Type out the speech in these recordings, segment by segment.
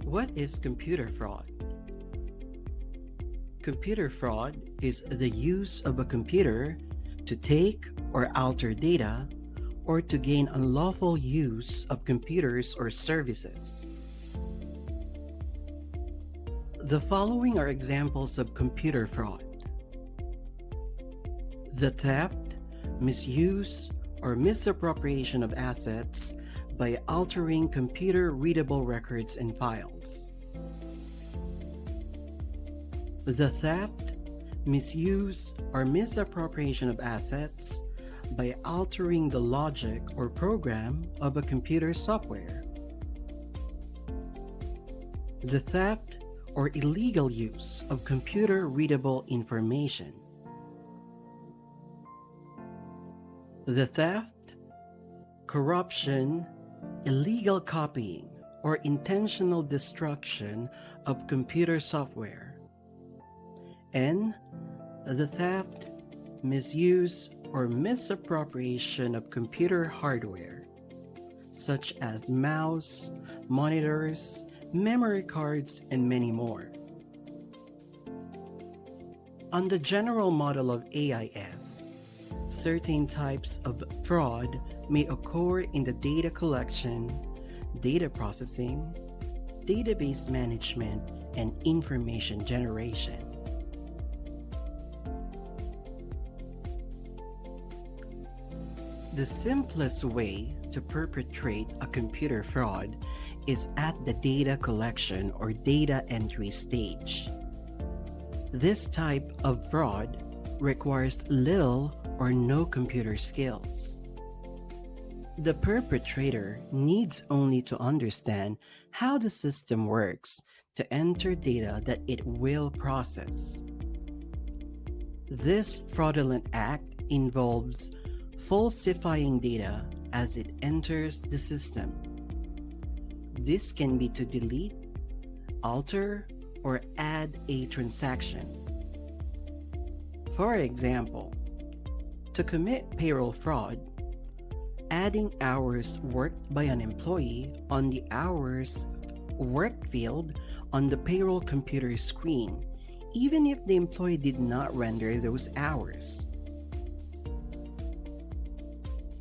What is computer fraud? Computer fraud is the use of a computer to take or alter data or to gain unlawful use of computers or services. The following are examples of computer fraud: the theft, misuse, or misappropriation of assets by altering computer-readable records and files. The theft, misuse, or misappropriation of assets by altering the logic or program of a computer software. The theft or illegal use of computer-readable information. The theft, corruption, illegal copying, or intentional destruction of computer software. And the theft, misuse, or misappropriation of computer hardware, such as mouse, monitors, memory cards, and many more. On the general model of AIS, certain types of fraud may occur in the data collection, data processing, database management, and information generation. The simplest way to perpetrate a computer fraud is at the data collection or data entry stage. This type of fraud requires little or no computer skills. The perpetrator needs only to understand how the system works to enter data that it will process. This fraudulent act involves falsifying data as it enters the system. This can be to delete, alter, or add a transaction. For example, to commit payroll fraud, adding hours worked by an employee on the hours worked field on the payroll computer screen, even if the employee did not render those hours.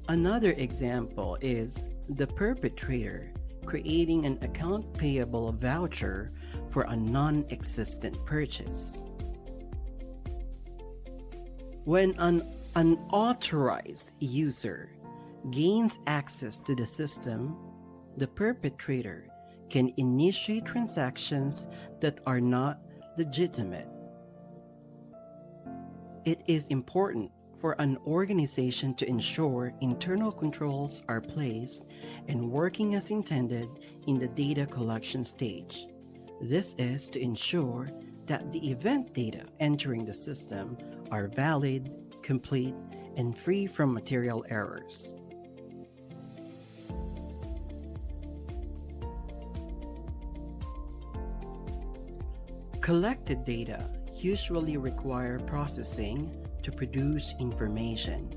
Another example is the perpetrator creating an account payable voucher for a non-existent purchase. When an unauthorized user gains access to the system, the perpetrator can initiate transactions that are not legitimate. It is important for an organization to ensure internal controls are placed and working as intended in the data collection stage. This is to ensure that the event data entering the system are valid, complete, and free from material errors. Collected data usually require processing to produce information.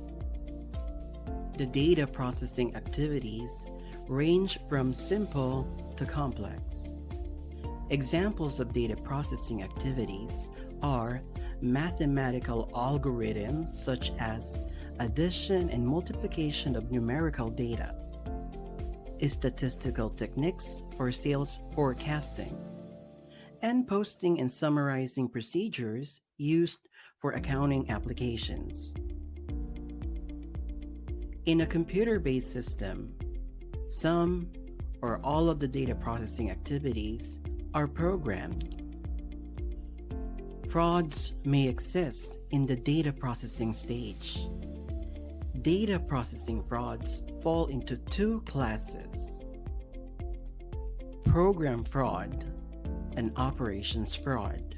The data processing activities range from simple to complex. Examples of data processing activities are mathematical algorithms such as addition and multiplication of numerical data, statistical techniques for sales forecasting, and posting and summarizing procedures used for accounting applications. In a computer-based system, some or all of the data processing activities are programmed. Frauds may exist in the data processing stage. Data processing frauds fall into two classes: program fraud and operations fraud.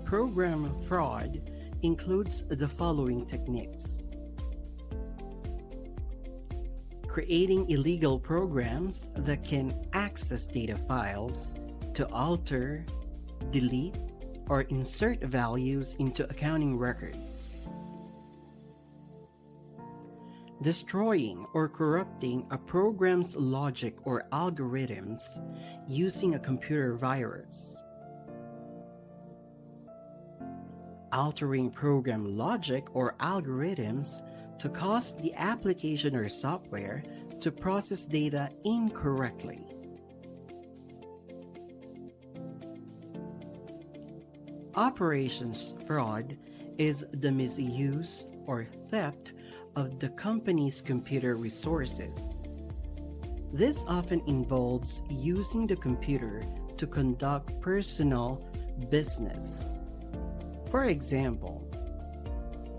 Program fraud includes the following techniques: creating illegal programs that can access data files to alter, delete, or insert values into accounting records. Destroying or corrupting a program's logic or algorithms using a computer virus. Altering program logic or algorithms to cause the application or software to process data incorrectly. Operations fraud is the misuse or theft of the company's computer resources. This often involves using the computer to conduct personal business. For example,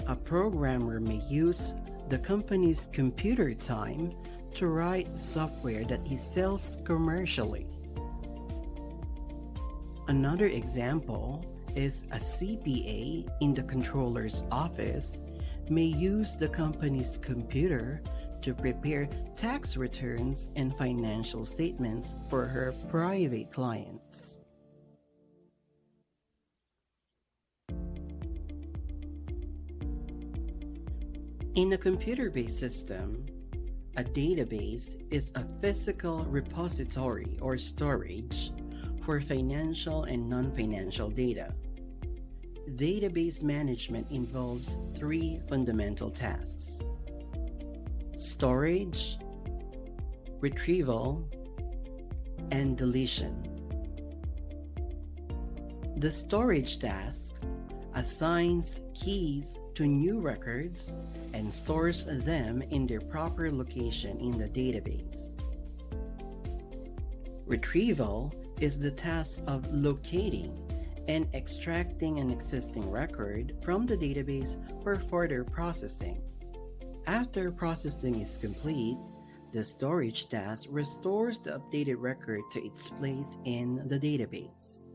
a programmer may use the company's computer time to write software that he sells commercially. Another example is a CPA in the controller's office may use the company's computer to prepare tax returns and financial statements for her private clients. In a computer-based system, a database is a physical repository or storage for financial and non-financial data. Database management involves three fundamental tasks: storage, retrieval, and deletion. The storage task assigns keys to new records and stores them in their proper location in the database. Retrieval is the task of locating and extracting an existing record from the database for further processing. After processing is complete, the storage task restores the updated record to its place in the database.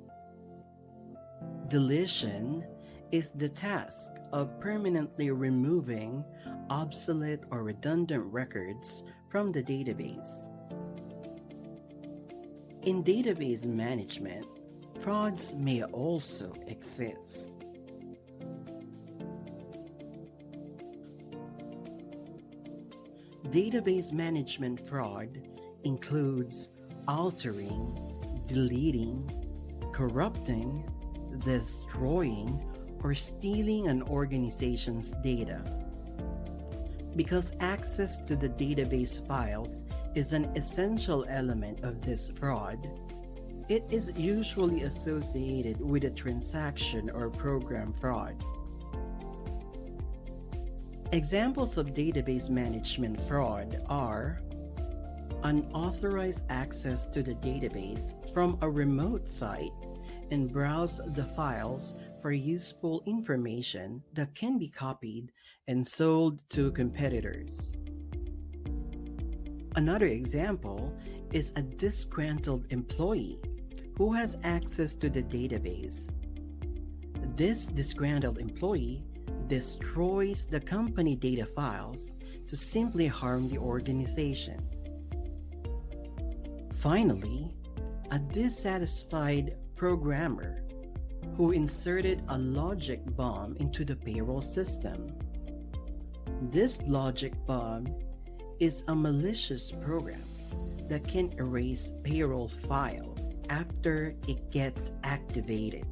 Deletion is the task of permanently removing obsolete or redundant records from the database. In database management, frauds may also exist. Database management fraud includes altering, deleting, corrupting, destroying, or stealing an organization's data. Because access to the database files is an essential element of this fraud, it is usually associated with a transaction or program fraud. Examples of database management fraud are unauthorized access to the database from a remote site and browse the files for useful information that can be copied and sold to competitors. Another example is a disgruntled employee who has access to the database. This disgruntled employee destroys the company data files to simply harm the organization. Finally, a dissatisfied programmer who inserted a logic bomb into the payroll system. This logic bomb is a malicious program that can erase payroll file after it gets activated.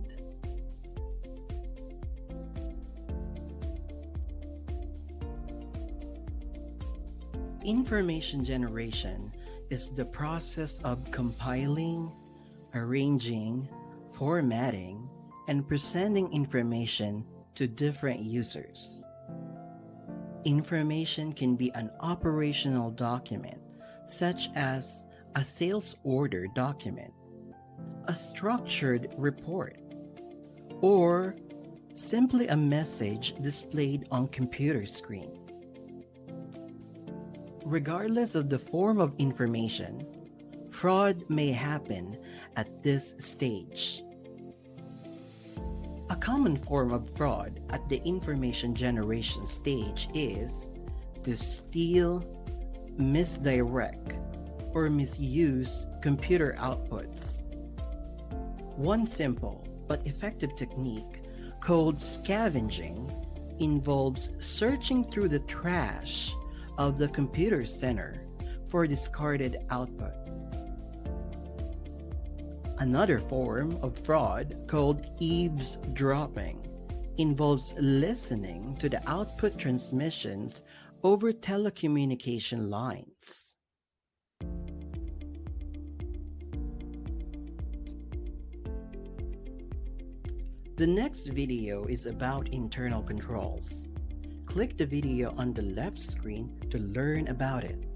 Information generation is the process of compiling, arranging, formatting, and presenting information to different users. Information can be an operational document, such as a sales order document, a structured report, or simply a message displayed on computer screen. Regardless of the form of information, fraud may happen at this stage. A common form of fraud at the information generation stage is to steal, misdirect or misuse computer outputs. One simple but effective technique called scavenging involves searching through the trash of the computer center for discarded output. Another form of fraud, called eavesdropping, involves listening to the output transmissions over telecommunication lines. The next video is about internal controls. Click the video on the left screen to learn about it.